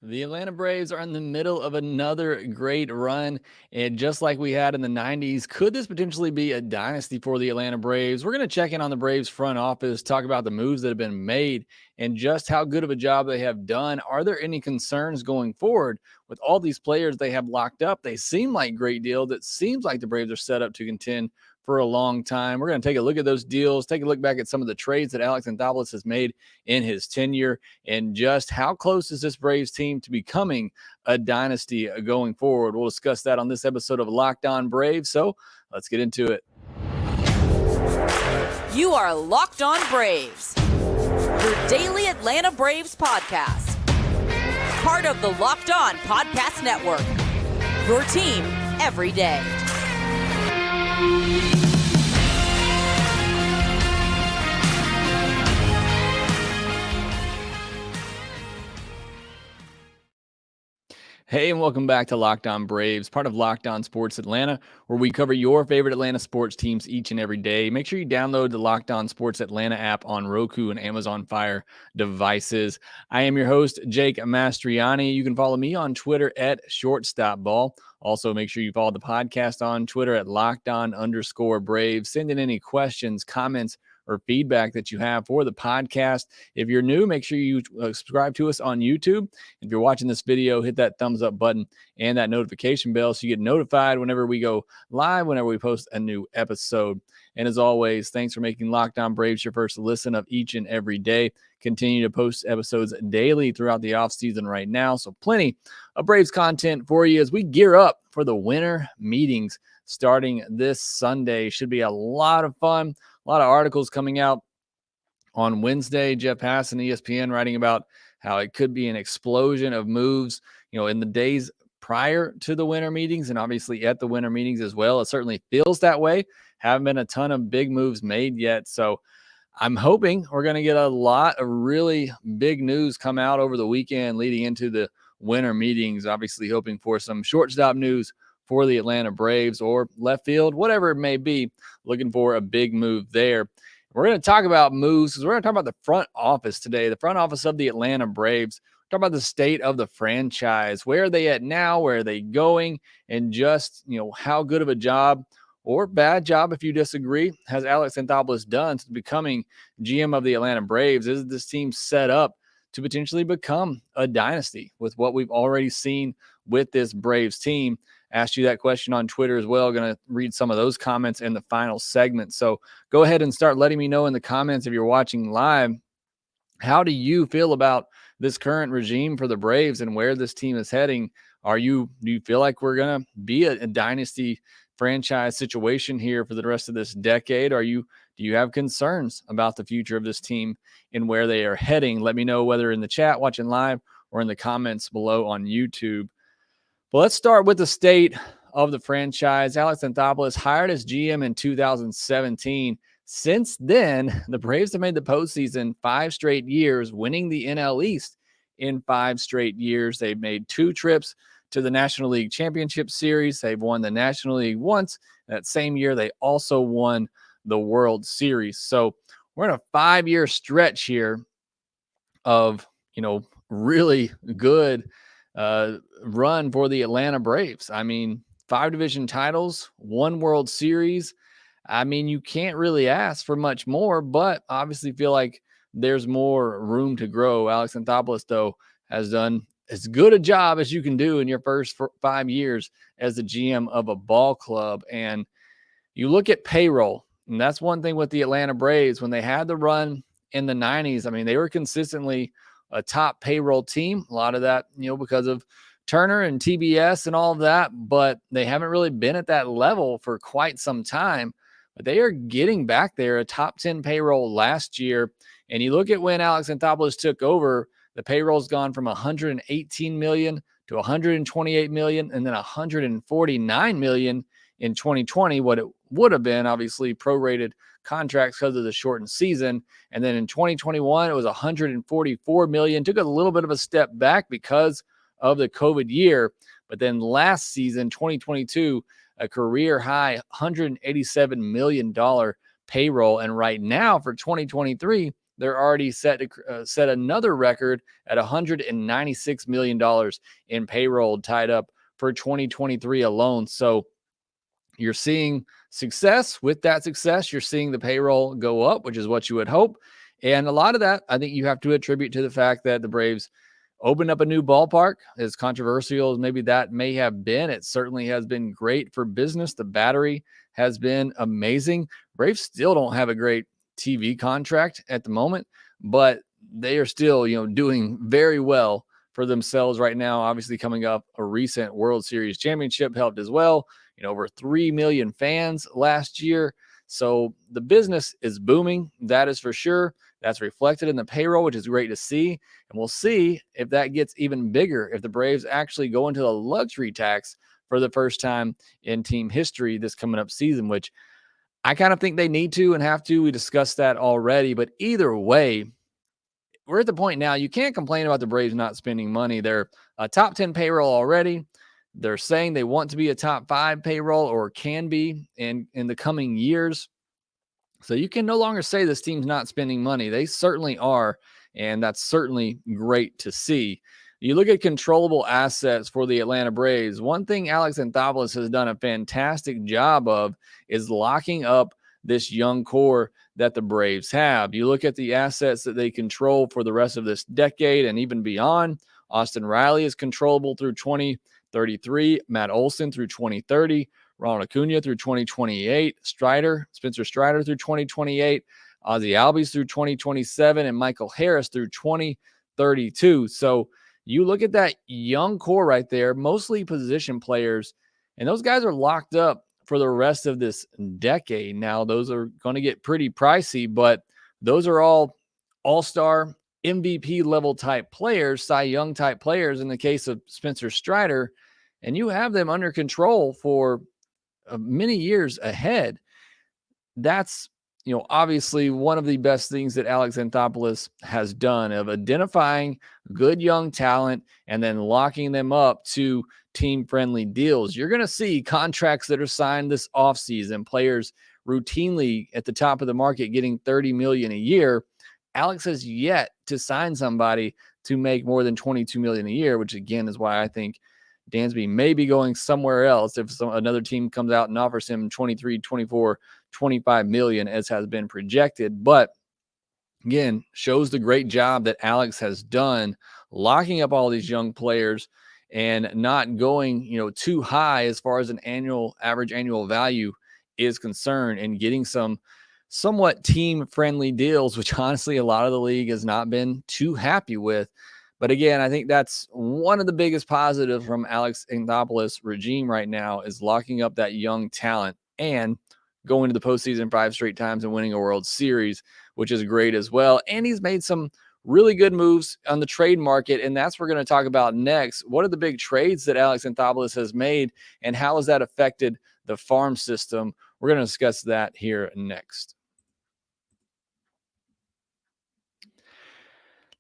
The Atlanta Braves are in the middle of another great run. And just like we had in the 90s, could this potentially be a dynasty for the Atlanta Braves? We're going to check in on the Braves front office, talk about the moves that have been made, and just how good of a job they have done. Are there any concerns going forward with all these players they have locked up? They seem like great deals. It seems like the Braves are set up to contend for a long time. We're going to take a look at those deals, take a look back at some of the trades that Alex Anthopoulos has made in his tenure, and just how close is this Braves team to becoming a dynasty going forward. We'll discuss that on this episode of Locked On Braves. So let's get into it. You are Locked On Braves, your daily Atlanta Braves podcast. Part of the Locked On Podcast Network, your team every day. Hey, and welcome back to Locked On Braves, part of Locked On Sports Atlanta, where we cover your favorite Atlanta sports teams each and every day. Make sure you download the Locked On Sports Atlanta app on Roku and Amazon Fire devices. I am your host, Jake Mastriani. You can follow me on Twitter at ShortstopBall. Also, make sure you follow the podcast on Twitter at LockedOn_Braves. Send in any questions, comments, or feedback that you have for the podcast. If you're new, make sure you subscribe to us on YouTube. If you're watching this video, hit that thumbs up button and that notification bell so you get notified whenever we go live, whenever we post a new episode. And as always, thanks for making Locked On Braves your first listen of each and every day. Continue to post episodes daily throughout the offseason right now. So plenty of Braves content for you as we gear up for the winter meetings starting this Sunday. Should be a lot of fun. A lot of articles coming out on Wednesday. Jeff Hassan, ESPN, writing about how it could be an explosion of moves, in the days prior to the winter meetings and obviously at the winter meetings as well. It certainly feels that way. Haven't been a ton of big moves made yet. So I'm hoping we're going to get a lot of really big news come out over the weekend leading into the winter meetings. Obviously hoping for some shortstop news for the Atlanta Braves or left field, whatever it may be, looking for a big move there. We're going to talk about moves because we're going to talk about the front office today, the front office of the Atlanta Braves. Talk about the state of the franchise. Where are they at now? Where are they going? And just, how good of a job or bad job, if you disagree, has Alex Anthopoulos done since becoming GM of the Atlanta Braves? Is this team set up to potentially become a dynasty with what we've already seen with this Braves team? Asked you that question on Twitter as well. Going to read some of those comments in the final segment. So go ahead and start letting me know in the comments if you're watching live. How do you feel about this current regime for the Braves and where this team is heading? Do you feel like we're going to be a dynasty franchise situation here for the rest of this decade? Do you have concerns about the future of this team and where they are heading? Let me know whether in the chat, watching live, or in the comments below on YouTube. Well, let's start with the state of the franchise. Alex Anthopoulos hired as GM in 2017. Since then, the Braves have made the postseason 5 straight years, winning the NL East in 5 straight years. They've made 2 trips to the National League Championship Series. They've won the National League once. That same year, they also won the World Series. So we're in a 5-year stretch here of, really good run for the Atlanta Braves. 5 division titles, 1 World Series. You can't really ask for much more, but obviously feel like there's more room to grow. Alex Anthopoulos, though, has done as good a job as you can do in your first 5 years as the GM of a ball club. And you look at payroll, and that's one thing with the Atlanta Braves. When they had the run in the 90s, they were consistently a top payroll team. A lot of that, because of Turner and TBS and all of that, but they haven't really been at that level for quite some time. But they are getting back there, a top 10 payroll last year. And you look at when Alex Anthopoulos took over, the payroll's gone from $118 million to $128 million and then $149 million in 2020, what it would have been, obviously, prorated contracts because of the shortened season. And then in 2021, it was $144 million. Took a little bit of a step back because of the COVID year. But then last season, 2022, a career high $187 million payroll. And right now for 2023, they're already set to set another record at $196 million in payroll tied up for 2023 alone. So you're seeing success. With that success, you're seeing the payroll go up, which is what you would hope. And a lot of that, I think you have to attribute to the fact that the Braves opened up a new ballpark. As controversial as maybe that may have been, it certainly has been great for business. The Battery has been amazing. Braves still don't have a great TV contract at the moment, but they are still, doing very well for themselves right now. Obviously, coming up a recent World Series championship helped as well. Over 3 million fans last year. So the business is booming. That is for sure. That's reflected in the payroll, which is great to see. And we'll see if that gets even bigger, if the Braves actually go into the luxury tax for the first time in team history this coming up season, which I kind of think they need to and have to. We discussed that already. But either way, we're at the point now you can't complain about the Braves not spending money. They're a top 10 payroll already. They're saying they want to be a top 5 payroll or can be in the coming years. So you can no longer say this team's not spending money. They certainly are, and that's certainly great to see. You look at controllable assets for the Atlanta Braves. One thing Alex Anthopoulos has done a fantastic job of is locking up this young core that the Braves have. You look at the assets that they control for the rest of this decade and even beyond. Austin Riley is controllable through 2033, Matt Olson through 2030, Ronald Acuna through 2028, Spencer Strider through 2028, Ozzy Albies through 2027, and Michael Harris through 2032. So you look at that young core right there, mostly position players, and those guys are locked up for the rest of this decade. Now, those are going to get pretty pricey, but those are all all-star MVP level type players, Cy Young type players in the case of Spencer Strider, and you have them under control for many years ahead. That's, obviously one of the best things that Alex Anthopoulos has done of identifying good young talent and then locking them up to team-friendly deals. You're going to see contracts that are signed this offseason, players routinely at the top of the market getting $30 million a year. Alex has yet to sign somebody to make more than $22 million a year, which again is why I think Dansby may be going somewhere else if another team comes out and offers him 23, 24, 25 million as has been projected. But again, shows the great job that Alex has done locking up all these young players and not going, too high as far as an average annual value is concerned, and getting some somewhat team-friendly deals, which honestly a lot of the league has not been too happy with. But again, I think that's one of the biggest positives from Alex Anthopoulos' regime right now is locking up that young talent and going to the postseason 5 straight times and winning a World Series, which is great as well. And he's made some really good moves on the trade market, and that's what we're going to talk about next. What are the big trades that Alex Anthopoulos has made, and how has that affected the farm system? We're going to discuss that here next.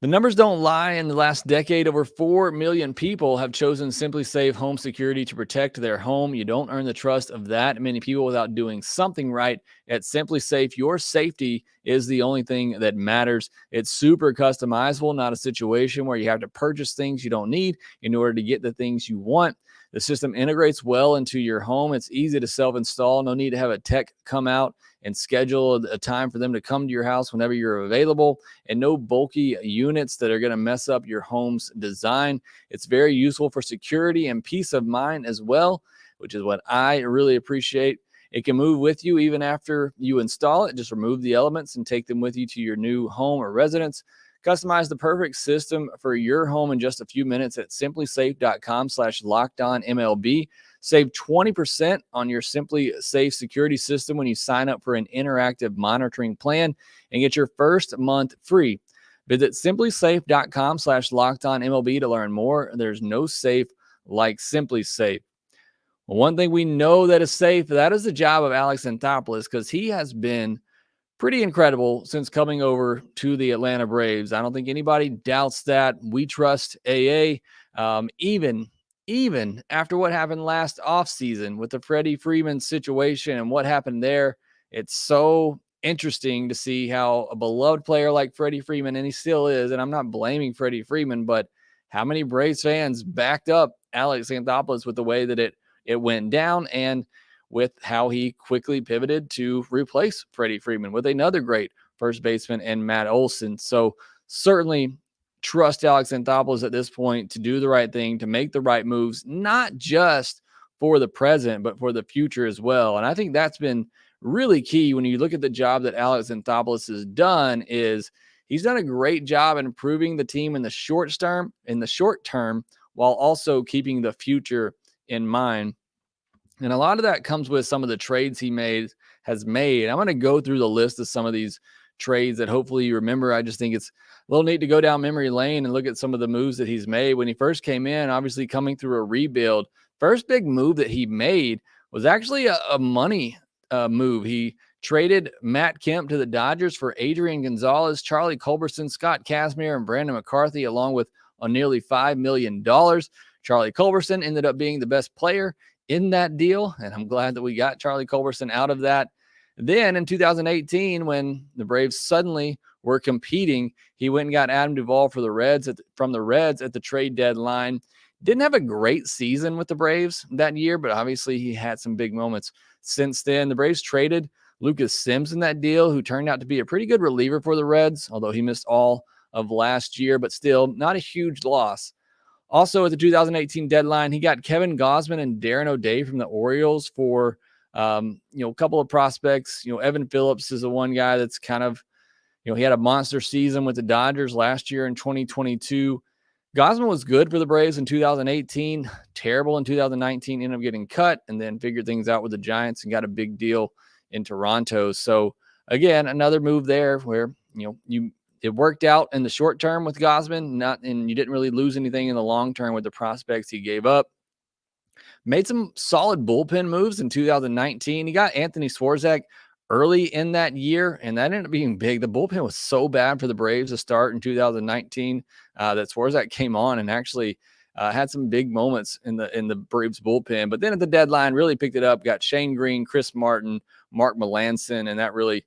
The numbers don't lie. In the last decade, over 4 million people have chosen SimpliSafe home security to protect their home. You don't earn the trust of that many people without doing something right. At SimpliSafe, your safety is the only thing that matters. It's super customizable, not a situation where you have to purchase things you don't need in order to get the things you want. The system integrates well into your home. It's easy to self-install. No need to have a tech come out and schedule a time for them to come to your house whenever you're available, and no bulky units that are going to mess up your home's design. It's very useful for security and peace of mind as well, which is what I really appreciate. It can move with you even after you install it. Just remove the elements and take them with you to your new home or residence. Customize the perfect system for your home in just a few minutes at simplisafe.com/lockedonmlb. Save 20% on your SimpliSafe security system when you sign up for an interactive monitoring plan and get your first month free. Visit simplisafe.com/lockedonmlb to learn more. There's no safe like SimpliSafe. Well, one thing we know that is safe, that is the job of Alex Anthopoulos, because he has been pretty incredible since coming over to the Atlanta Braves. I don't think anybody doubts that. We trust AA, even after what happened last offseason with the Freddie Freeman situation and what happened there. It's so interesting to see how a beloved player like Freddie Freeman, and he still is, and I'm not blaming Freddie Freeman, but how many Braves fans backed up Alex Anthopoulos with the way that it went down, and with how he quickly pivoted to replace Freddie Freeman with another great first baseman and Matt Olson. So certainly trust Alex Anthopoulos at this point to do the right thing, to make the right moves, not just for the present, but for the future as well. And I think that's been really key when you look at the job that Alex Anthopoulos has done. Is he's done a great job in improving the team in the short term, while also keeping the future in mind. And a lot of that comes with some of the trades he has made. I'm going to go through the list of some of these trades that hopefully you remember. I just think it's a little neat to go down memory lane and look at some of the moves that he's made. When he first came in, obviously coming through a rebuild, first big move that he made was actually a money move. He traded Matt Kemp to the Dodgers for Adrian Gonzalez, Charlie Culberson, Scott Kazmir, and Brandon McCarthy, along with a nearly $5 million. Charlie Culberson ended up being the best player in that deal, and I'm glad that we got Charlie Culberson out of that. Then in 2018, when the Braves suddenly were competing, he went and got Adam Duvall from the Reds at the trade deadline. Didn't have a great season with the Braves that year, but obviously he had some big moments since then. The Braves traded Lucas Sims in that deal, who turned out to be a pretty good reliever for the Reds, although he missed all of last year, but still not a huge loss. Also, at the 2018 deadline, he got Kevin Gausman and Darren O'Day from the Orioles for a couple of prospects. Evan Phillips is the one guy that's kind of, he had a monster season with the Dodgers last year in 2022. Gausman was good for the Braves in 2018, terrible in 2019, ended up getting cut, and then figured things out with the Giants and got a big deal in Toronto. So again, another move there where, it worked out in the short term with Gausman, and you didn't really lose anything in the long term with the prospects he gave up. Made some solid bullpen moves in 2019. He got Anthony Swarzak early in that year, and that ended up being big. The bullpen was so bad for the Braves to start in 2019 that Swarzak came on and actually had some big moments in the Braves bullpen. But then at the deadline, really picked it up, got Shane Green, Chris Martin, Mark Melancon, and that really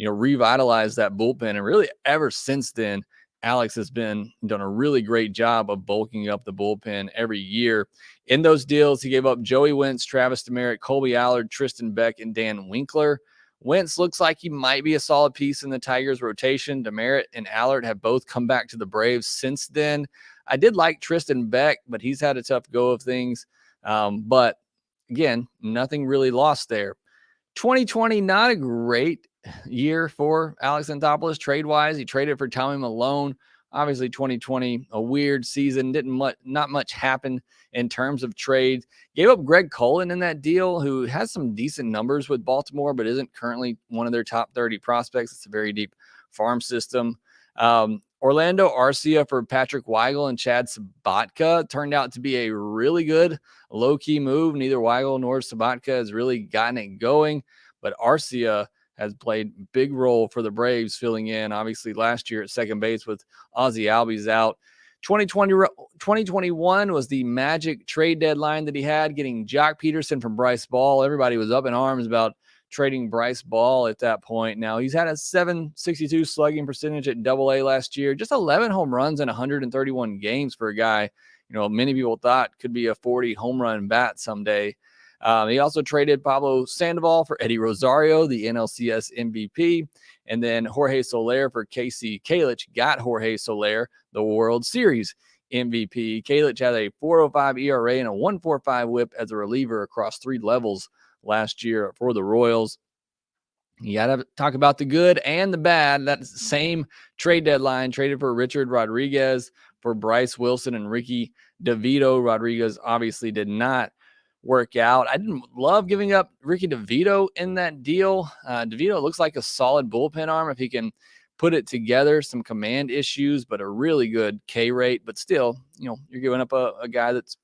revitalized that bullpen. And really ever since then, Alex has done a really great job of bulking up the bullpen every year. In those deals, he gave up Joey Wentz, Travis Demeritte, Colby Allard, Tristan Beck, and Dan Winkler. Wentz looks like he might be a solid piece in the Tigers rotation. Demeritte and Allard have both come back to the Braves since then. I did like Tristan Beck, but he's had a tough go of things. But again, nothing really lost there. 2020, not a great year for Alex Anthopoulos trade-wise. He traded for Tommy Malone. Obviously, 2020, a weird season. Not much happened in terms of trades. Gave up Greg Cullen in that deal, who has some decent numbers with Baltimore, but isn't currently one of their top 30 prospects. It's a very deep farm system. Orlando Arcia for Patrick Weigel and Chad Sabatka turned out to be a really good low-key move. Neither Weigel nor Sabatka has really gotten it going, but Arcia has played a big role for the Braves, filling in, obviously, last year at second base with Ozzie Albies out. 2021 was the magic trade deadline that he had, getting Jock Peterson from Bryce Ball. Everybody was up in arms about trading Bryce Ball at that point. Now, he's had a .762 slugging percentage at Double-A last year, just 11 home runs in 131 games for a guy, many people thought could be a 40 home run bat someday. He also traded Pablo Sandoval for Eddie Rosario, the NLCS MVP, and then Jorge Soler for Casey Kalich. Got Jorge Soler, the World Series MVP. Kalich had a 4.05 ERA and a 1.45 WHIP as a reliever across 3 levels last year for the Royals. You got to talk about the good and the bad. That same trade deadline traded for Richard Rodriguez for Bryce Wilson and Ricky DeVito. Rodriguez obviously did not work out. I didn't love giving up Ricky DeVito in that deal. DeVito looks like a solid bullpen arm if he can put it together. Some command issues, but a really good K rate. But still, you're giving up a guy that's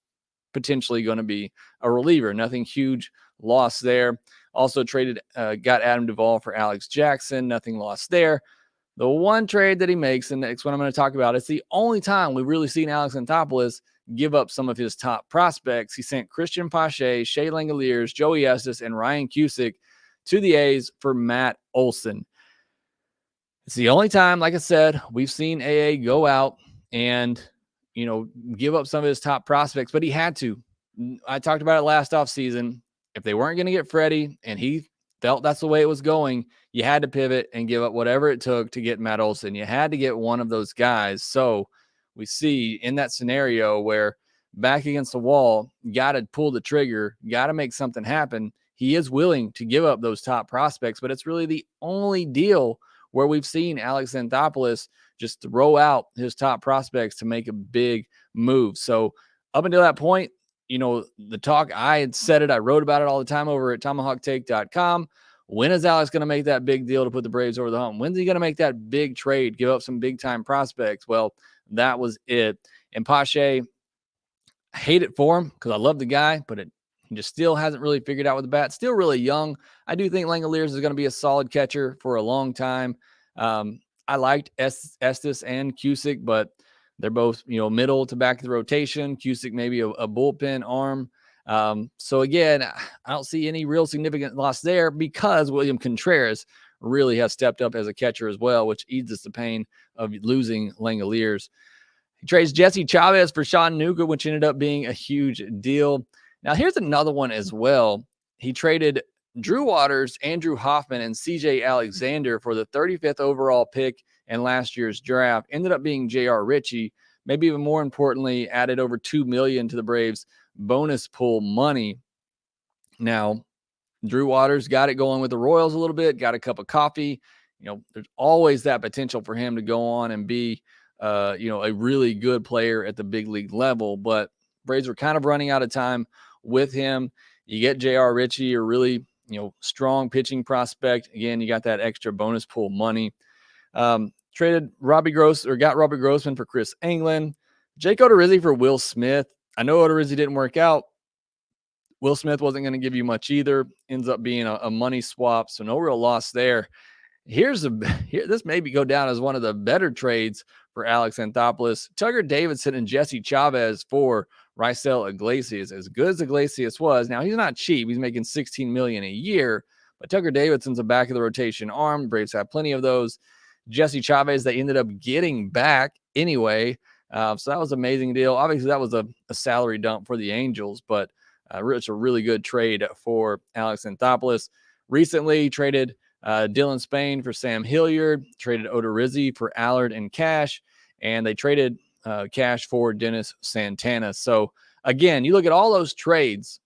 potentially going to be a reliever. Nothing huge loss there. Also traded, got Adam Duvall for Alex Jackson. Nothing lost there. The one trade that he makes, and the next one I'm going to talk about, it's the only time we've really seen Alex Anthopoulos give up some of his top prospects. He sent Christian Pache, Shea Langoliers, Joey Estes, and Ryan Cusick to the A's for Matt Olson. It's the only time, like I said, we've seen AA go out and, give up some of his top prospects, but he had to. I talked about it last offseason. If they weren't going to get Freddie and he felt that's the way it was going, you had to pivot and give up whatever it took to get Matt Olson. You had to get one of those guys. So we see in that scenario where back against the wall, got to pull the trigger, got to make something happen. He is willing to give up those top prospects, but it's really the only deal where we've seen Alex Anthopoulos just throw out his top prospects to make a big move. So up until that point, the talk, I had said it, I wrote about it all the time over at tomahawktake.com. When is Alex going to make that big deal to put the Braves over the hump? When's he going to make that big trade, give up some big time prospects? Well, that was it. And Pache, I hate it for him because I love the guy, but he just still hasn't really figured out with the bat. Still really young. I do think Langoliers is going to be a solid catcher for a long time. I liked Estes and Cusick, but they're both, middle to back of the rotation. Cusick maybe a bullpen arm. So again, I don't see any real significant loss there because William Contreras really has stepped up as a catcher as well, which eases the pain of losing Langoliers. He trades Jesse Chavez for Sean Newcomb, which ended up being a huge deal. Now, here's another one as well. He traded Drew Waters, Andrew Hoffman, and CJ Alexander for the 35th overall pick in last year's draft. Ended up being J.R. Ritchie. Maybe even more importantly, added over $2 million to the Braves' bonus pool money. Now, Drew Waters got it going with the Royals a little bit, got a cup of coffee. There's always that potential for him to go on and be, a really good player at the big league level. But Braves were kind of running out of time with him. You get J.R. Ritchie, a really, strong pitching prospect. Again, you got that extra bonus pool money. Got Robbie Grossman for Chris England. Jake Odorizzi for Will Smith. I know Odorizzi didn't work out. Will Smith wasn't going to give you much either. Ends up being a money swap, so no real loss there. This maybe go down as one of the better trades for Alex Anthopoulos. Tucker Davidson and Jesse Chavez for Raisel Iglesias. As good as Iglesias was, now he's not cheap. He's making $16 million a year, but Tucker Davidson's a back of the rotation arm. Braves have plenty of those. Jesse Chavez, they ended up getting back anyway. So that was an amazing deal. Obviously, that was a salary dump for the Angels, but it's a really good trade for Alex Anthopoulos. Recently traded Dylan Spain for Sam Hilliard, traded Odorizzi for Allard and Cash, and they traded Cash for Dennis Santana. So again, you look at all those trades,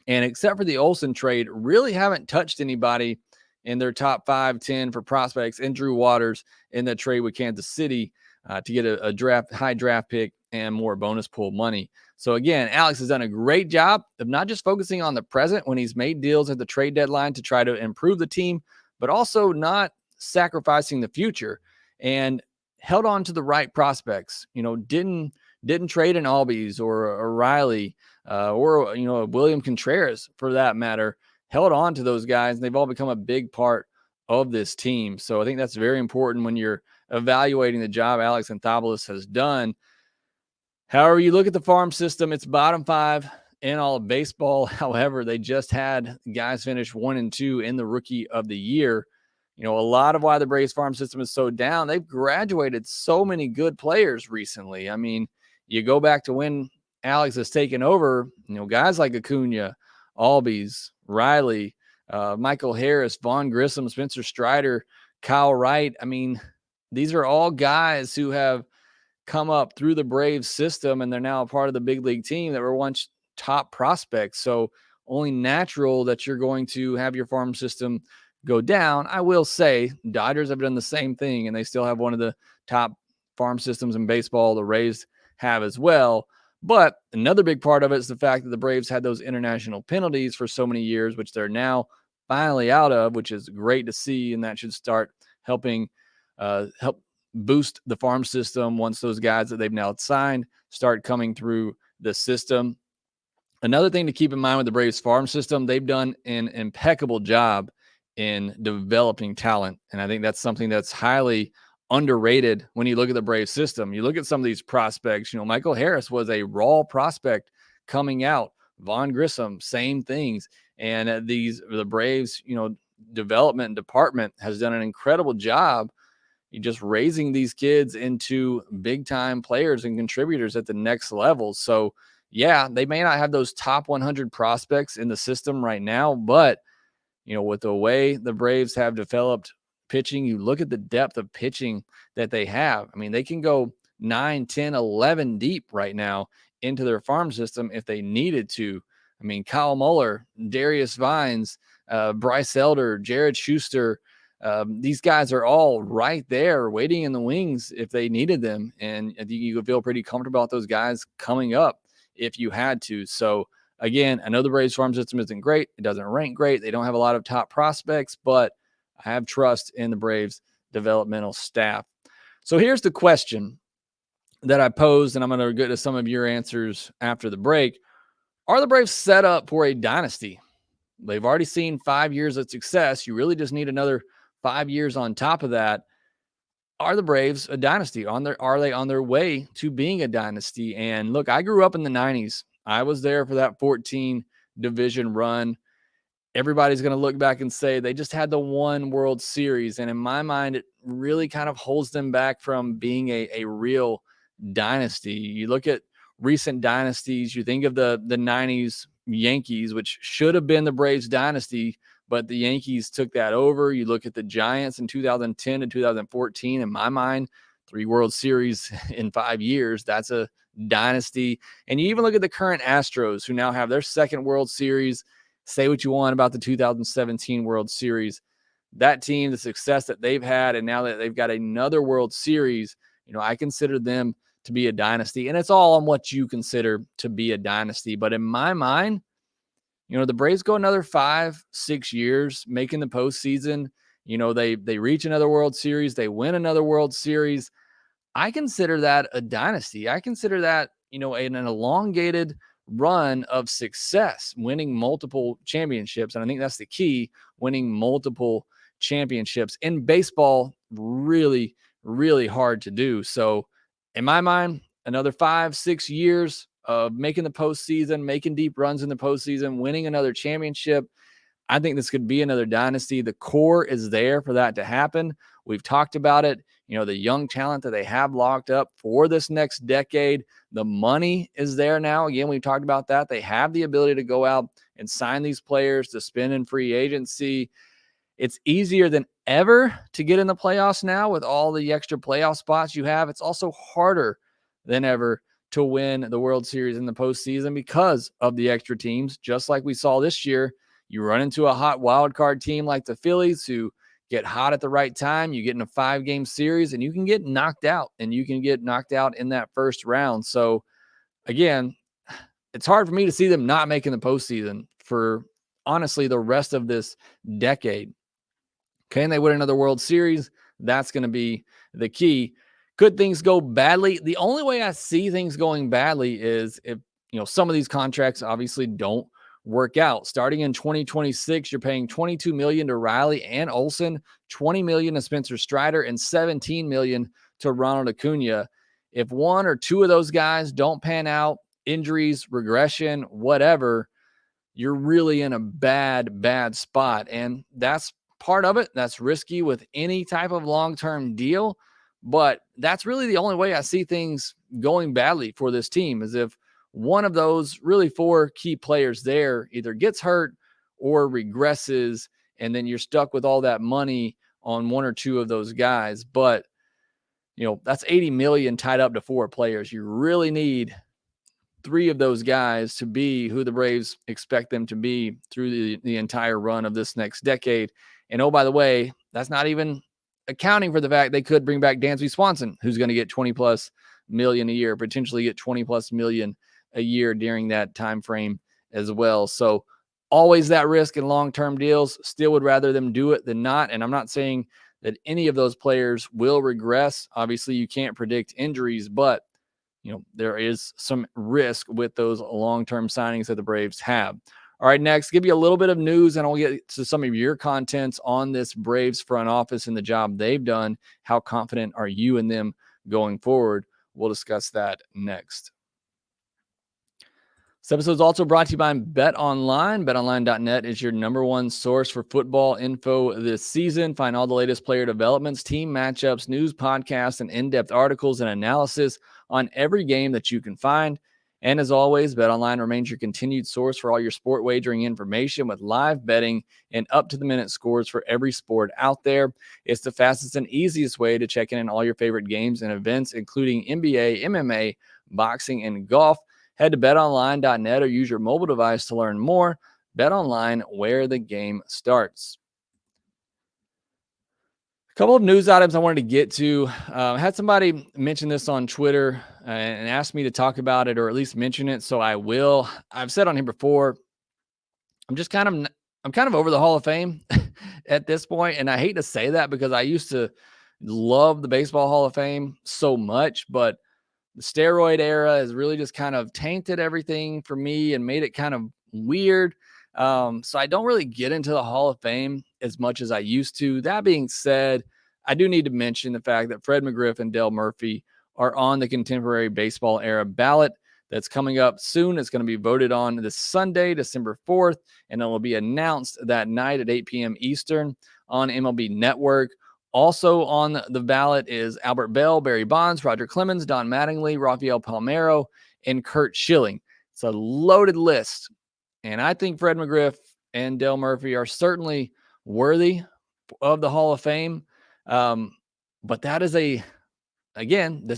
and except for the Olson trade, really haven't touched anybody in their top 5-10 for prospects, and Drew Waters in that trade with Kansas City to get a high draft pick and more bonus pool money. So again, Alex has done a great job of not just focusing on the present when he's made deals at the trade deadline to try to improve the team, but also not sacrificing the future and held on to the right prospects. Didn't trade an Albies or a Riley or a William Contreras for that matter. Held on to those guys, and they've all become a big part of this team. So I think that's very important when you're evaluating the job Alex Anthopoulos has done. However, you look at the farm system, it's bottom 5 in all of baseball. However, they just had guys finish 1 and 2 in the Rookie of the Year. A lot of why the Braves farm system is so down, they've graduated so many good players recently. I mean, you go back to when Alex has taken over, guys like Acuna, Albies, Riley, Michael Harris, Vaughn Grissom, Spencer Strider, Kyle Wright. I mean, these are all guys who have come up through the Braves system, and they're now a part of the big league team that were once top prospects. So only natural that you're going to have your farm system go down. I will say Dodgers have done the same thing, and they still have one of the top farm systems in baseball. The Rays have as well. But another big part of it is the fact that the Braves had those international penalties for so many years, which they're now finally out of, which is great to see. And that should start helping help boost the farm system once those guys that they've now signed start coming through the system. Another thing to keep in mind with the Braves farm system, they've done an impeccable job in developing talent. And I think that's something that's highly underrated when you look at the Braves system. You look at some of these prospects, Michael Harris was a raw prospect coming out. Vaughn Grissom, same things. And the Braves, development department has done an incredible job You're just raising these kids into big time players and contributors at the next level. So yeah, they may not have those top 100 prospects in the system right now, but with the way the Braves have developed pitching, you look at the depth of pitching that they have. I mean, they can go 9, 10, 11 deep right now into their farm system if they needed to. I mean, Kyle Muller, Darius Vines, Bryce Elder, Jared Schuster, these guys are all right there waiting in the wings if they needed them. And I think you could feel pretty comfortable about those guys coming up if you had to. So again, I know the Braves farm system isn't great. It doesn't rank great. They don't have a lot of top prospects, but I have trust in the Braves developmental staff. So here's the question that I posed, and I'm going to get to some of your answers after the break. Are the Braves set up for a dynasty? They've already seen 5 years of success. You really just need another 5 years on top of that. Are the Braves a dynasty? Are they on their way to being a dynasty? And look, I grew up in the 90s. I was there for that 14 division run. Everybody's going to look back and say they just had the one World Series. And in my mind, it really kind of holds them back from being a real dynasty. You look at recent dynasties, you think of the 90s Yankees, which should have been the Braves dynasty, but the Yankees took that over. You look at the Giants in 2010 and 2014. In my mind, 3 World Series in 5 years. That's a dynasty. And you even look at the current Astros, who now have their second World Series. Say what you want about the 2017 World Series. That team, the success that they've had, and now that they've got another World Series, I consider them to be a dynasty. And it's all on what you consider to be a dynasty. But in my mind, the Braves go another 5-6 years making the postseason. They reach another World Series. They win another World Series. I consider that a dynasty. I consider that, an elongated run of success, winning multiple championships. And I think that's the key, winning multiple championships. In baseball, really, really hard to do. So in my mind, another 5-6 years of making the postseason, making deep runs in the postseason, winning another championship. I think this could be another dynasty. The core is there for that to happen. We've talked about it. The young talent that they have locked up for this next decade. The money is there now. Again, we've talked about that. They have the ability to go out and sign these players to spend in free agency. It's easier than ever to get in the playoffs now with all the extra playoff spots you have. It's also harder than ever to win the World Series in the postseason because of the extra teams. Just like we saw this year, you run into a hot wild card team like the Phillies who get hot at the right time. You get in a 5-game series and you can get knocked out, and you can get knocked out in that first round. So again, it's hard for me to see them not making the postseason for honestly the rest of this decade. Can they win another World Series? That's going to be the key. Could things go badly? The only way I see things going badly is if, some of these contracts obviously don't work out. Starting in 2026, you're paying $22 million to Riley and Olson, $20 million to Spencer Strider, and $17 million to Ronald Acuna. If one or two of those guys don't pan out, injuries, regression, whatever, you're really in a bad spot. And that's part of it. That's risky with any type of long-term deal. But that's really the only way I see things going badly for this team, is if one of those really 4 key players there either gets hurt or regresses, and then you're stuck with all that money on 1 or 2 of those guys. But, that's $80 million tied up to 4 players. You really need 3 of those guys to be who the Braves expect them to be through the entire run of this next decade. And, oh, by the way, that's not even accounting for the fact they could bring back Dansby Swanson, who's going to get $20+ million a year, potentially get $20+ million a year during that time frame as well. So always that risk in long-term deals. Still would rather them do it than not. And I'm not saying that any of those players will regress. Obviously, you can't predict injuries, but there is some risk with those long-term signings that the Braves have. All right, next, give you a little bit of news, and I'll get to some of your contents on this Braves front office and the job they've done. How confident are you in them going forward? We'll discuss that next. This episode is also brought to you by BetOnline. BetOnline.net is your number one source for football info this season. Find all the latest player developments, team matchups, news, podcasts, and in-depth articles and analysis on every game that you can find. And as always, BetOnline remains your continued source for all your sport wagering information with live betting and up-to-the-minute scores for every sport out there. It's the fastest and easiest way to check in on all your favorite games and events, including NBA, MMA, boxing, and golf. Head to betonline.net or use your mobile device to learn more. BetOnline, where the game starts. A couple of news items I wanted to get to. I had somebody mention this on Twitter and asked me to talk about it or at least mention it, so I will. I've said on here before, I'm kind of over the Hall of Fame at this point, and I hate to say that because I used to love the Baseball Hall of Fame so much, but the steroid era has really just kind of tainted everything for me and made it kind of weird. So I don't really get into the Hall of Fame as much as I used to. That being said, I do need to mention the fact that Fred McGriff and Dale Murphy are on the contemporary baseball era ballot that's coming up soon. It's going to be voted on this Sunday, December 4th, and it will be announced that night at 8 p.m. Eastern on MLB Network. Also on the ballot is Albert Bell, Barry Bonds, Roger Clemens, Don Mattingly, Rafael Palmeiro, and Curt Schilling. It's a loaded list. And I think Fred McGriff and Dale Murphy are certainly worthy of the Hall of Fame. But that is this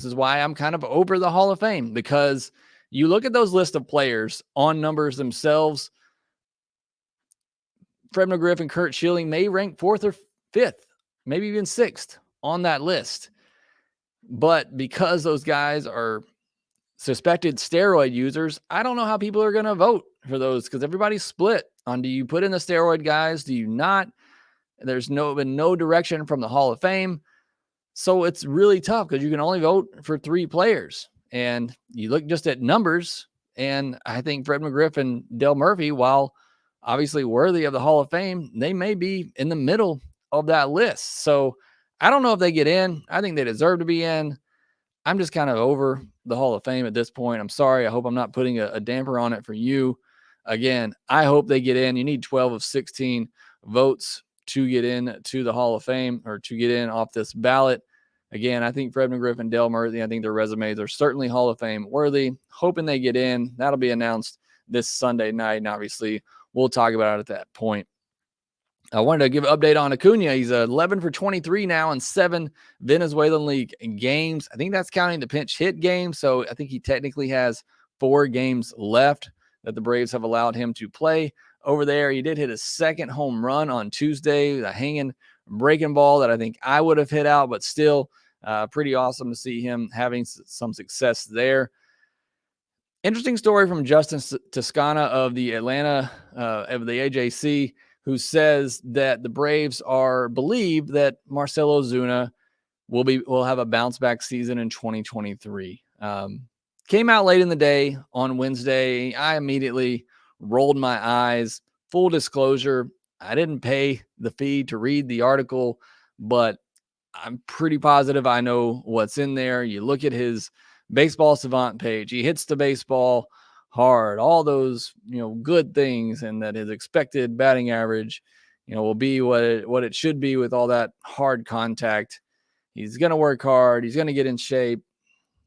is why I'm kind of over the Hall of Fame, because you look at those list of players on numbers themselves. Fred McGriff and Curt Schilling may rank 4th or 5th. Maybe even 6th on that list. But because those guys are suspected steroid users, I don't know how people are going to vote for those, because everybody's split on, do you put in the steroid guys? Do you not? There's been no direction from the Hall of Fame. So it's really tough because you can only vote for 3 players. And you look just at numbers, and I think Fred McGriff and Dale Murphy, while obviously worthy of the Hall of Fame, they may be in the middle of that list. So I don't know if they get in. I think they deserve to be in. I'm just kind of over the Hall of Fame at this point. I'm sorry. I hope I'm not putting a damper on it for you. Again, I hope they get in. You need 12 of 16 votes to get in to the Hall of Fame, or to get in off this ballot. Again, I think Fred McGriff and Dale Murphy, I think their resumes are certainly Hall of Fame worthy. Hoping they get in. That'll be announced this Sunday night, and obviously we'll talk about it at that point. I wanted to give an update on Acuna. He's 11 for 23 now in 7 Venezuelan League games. I think that's counting the pinch hit game. So I think he technically has 4 games left that the Braves have allowed him to play over there. He did hit his 2nd home run on Tuesday, a hanging breaking ball that I think I would have hit out, but still pretty awesome to see him having some success there. Interesting story from Justin Toscana of the Atlanta, of the AJC, who says that the Braves believe that Marcel Ozuna will have a bounce back season in 2023. Came out late in the day on Wednesday. I immediately rolled my eyes. Full disclosure, I didn't pay the fee to read the article, but I'm pretty positive I know what's in there. You look at his Baseball Savant page. He hits the baseball hard, all those, good things, and that his expected batting average, will be what it should be with all that hard contact. He's going to work hard. He's going to get in shape,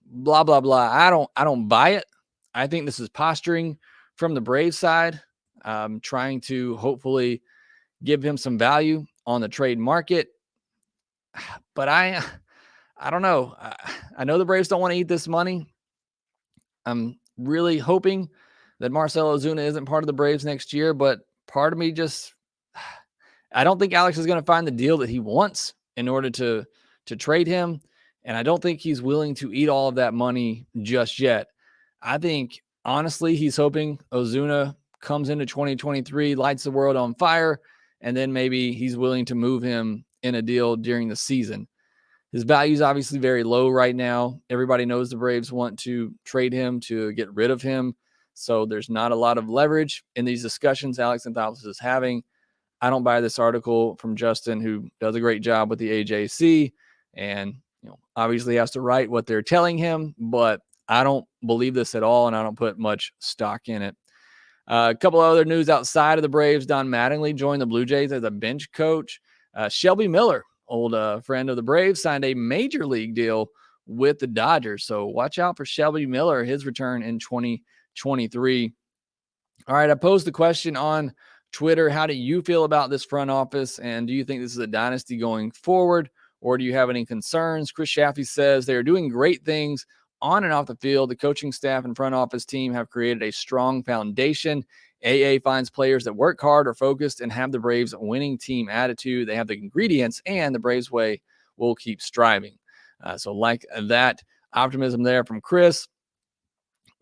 blah, blah, blah. I don't buy it. I think this is posturing from the Braves side, trying to hopefully give him some value on the trade market. But I don't know. I know the Braves don't want to eat this money. I'm really hoping that Marcel Ozuna isn't part of the Braves next year, but part of me I don't think Alex is going to find the deal that he wants in order to trade him. And I don't think he's willing to eat all of that money just yet. I think, honestly, he's hoping Ozuna comes into 2023, lights the world on fire, and then maybe he's willing to move him in a deal during the season. His value is obviously very low right now. Everybody knows the Braves want to trade him to get rid of him. So there's not a lot of leverage in these discussions Alex Anthopoulos is having. I don't buy this article from Justin, who does a great job with the AJC and obviously has to write what they're telling him. But I don't believe this at all, and I don't put much stock in it. A couple of other news outside of the Braves. Don Mattingly joined the Blue Jays as a bench coach. Shelby Miller, old friend of the Braves, signed a major league deal with the Dodgers. So watch out for Shelby Miller, his return in 2023. All right, I posed the question on Twitter. How do you feel about this front office? And do you think this is a dynasty going forward? Or do you have any concerns? Chris Shaffey says they are doing great things on and off the field. The coaching staff and front office team have created a strong foundation. AA finds players that work hard, are focused, and have the Braves' winning team attitude. They have the ingredients, and the Braves way will keep striving. So like that optimism there from Chris.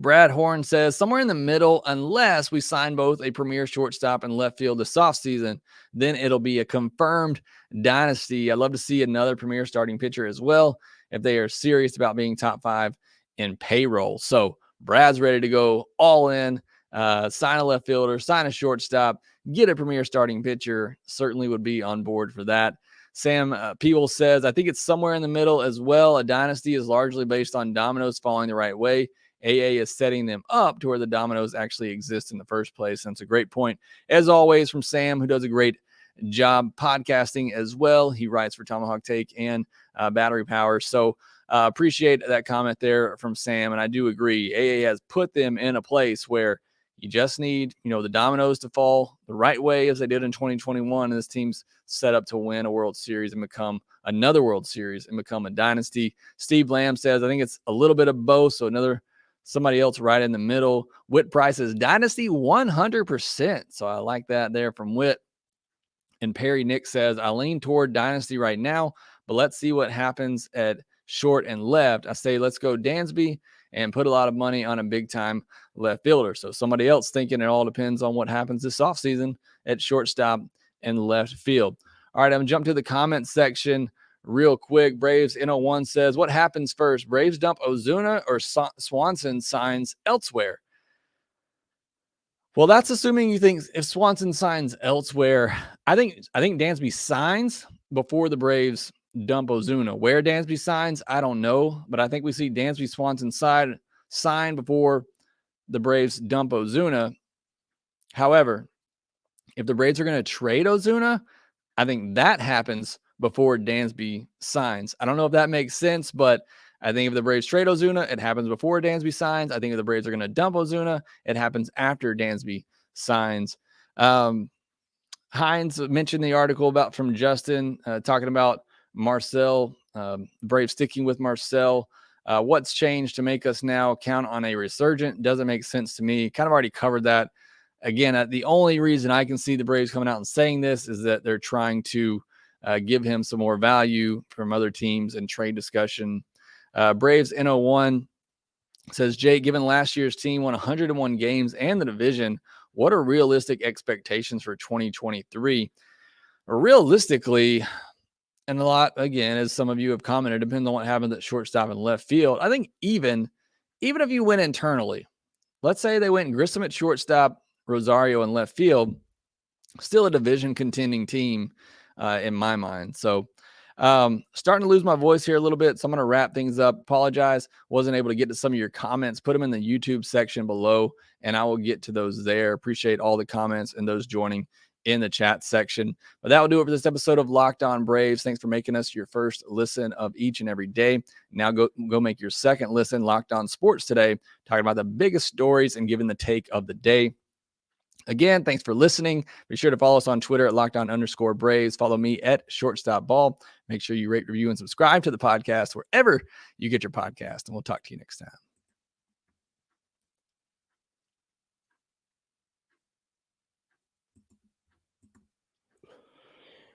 Brad Horn says somewhere in the middle, unless we sign both a premier shortstop and left field this offseason, then it'll be a confirmed dynasty. I'd love to see another premier starting pitcher as well if they are serious about being top 5 in payroll. So Brad's ready to go all in, sign a left fielder, sign a shortstop, get a premier starting pitcher. Certainly would be on board for that. Sam Peeble says, I think it's somewhere in the middle as well. A dynasty is largely based on dominoes falling the right way. AA is setting them up to where the dominoes actually exist in the first place. And it's a great point, as always, from Sam, who does a great job podcasting as well. He writes for Tomahawk Take and Battery Power. So appreciate that comment there from Sam. And I do agree. AA has put them in a place where you just need, the dominoes to fall the right way as they did in 2021. And this team's set up to win a World Series and become another World Series and become a dynasty. Steve Lamb says, I think it's a little bit of both. So somebody else right in the middle. Whit Price is dynasty 100%. So I like that there from Whit. And Perry Nick says, I lean toward dynasty right now, but let's see what happens at short and left. I say, let's go Dansby and put a lot of money on a big time left fielder. So somebody else thinking it all depends on what happens this offseason at shortstop and left field. All right, I'm going to jump to the comment section real quick. Braves N01 says, what happens first? Braves dump Ozuna or Swanson signs elsewhere? Well, that's assuming you think if Swanson signs elsewhere. I think Dansby signs before the Braves dump Ozuna. Where Dansby signs, I don't know, but I think we see Dansby Swanson sign before the Braves dump Ozuna. However, if the Braves are going to trade Ozuna, I think that happens before Dansby signs. I don't know if that makes sense, but I think if the Braves trade Ozuna, it happens before Dansby signs. I think if the Braves are going to dump Ozuna, it happens after Dansby signs. Hines mentioned the article from Justin talking about Marcel, Braves sticking with Marcel. What's changed to make us now count on a resurgent? Doesn't make sense to me. Kind of already covered that. Again, the only reason I can see the Braves coming out and saying this is that they're trying to give him some more value from other teams in trade discussion. Braves N01 says, Jake, given last year's team won 101 games and the division, what are realistic expectations for 2023? Realistically, and a lot, again, as some of you have commented, depends on what happens at shortstop and left field. I think even if you went internally, let's say they went Grissom at shortstop, Rosario in left field, still a division contending team in my mind. So starting to lose my voice here a little bit, so I'm going to wrap things up. Apologize, wasn't able to get to some of your comments. Put them in the YouTube section below, and I will get to those there. Appreciate all the comments and those joining in the chat section. But that will do it for this episode of Locked On Braves. Thanks for making us your first listen of each and every day. Now go make your second listen, Locked On Sports Today, talking about the biggest stories and giving the take of the day. Again, thanks for listening. Be sure to follow us on Twitter at LockedOn_Braves. Follow me at ShortstopBall. Make sure you rate, review, and subscribe to the podcast wherever you get your podcast. And we'll talk to you next time.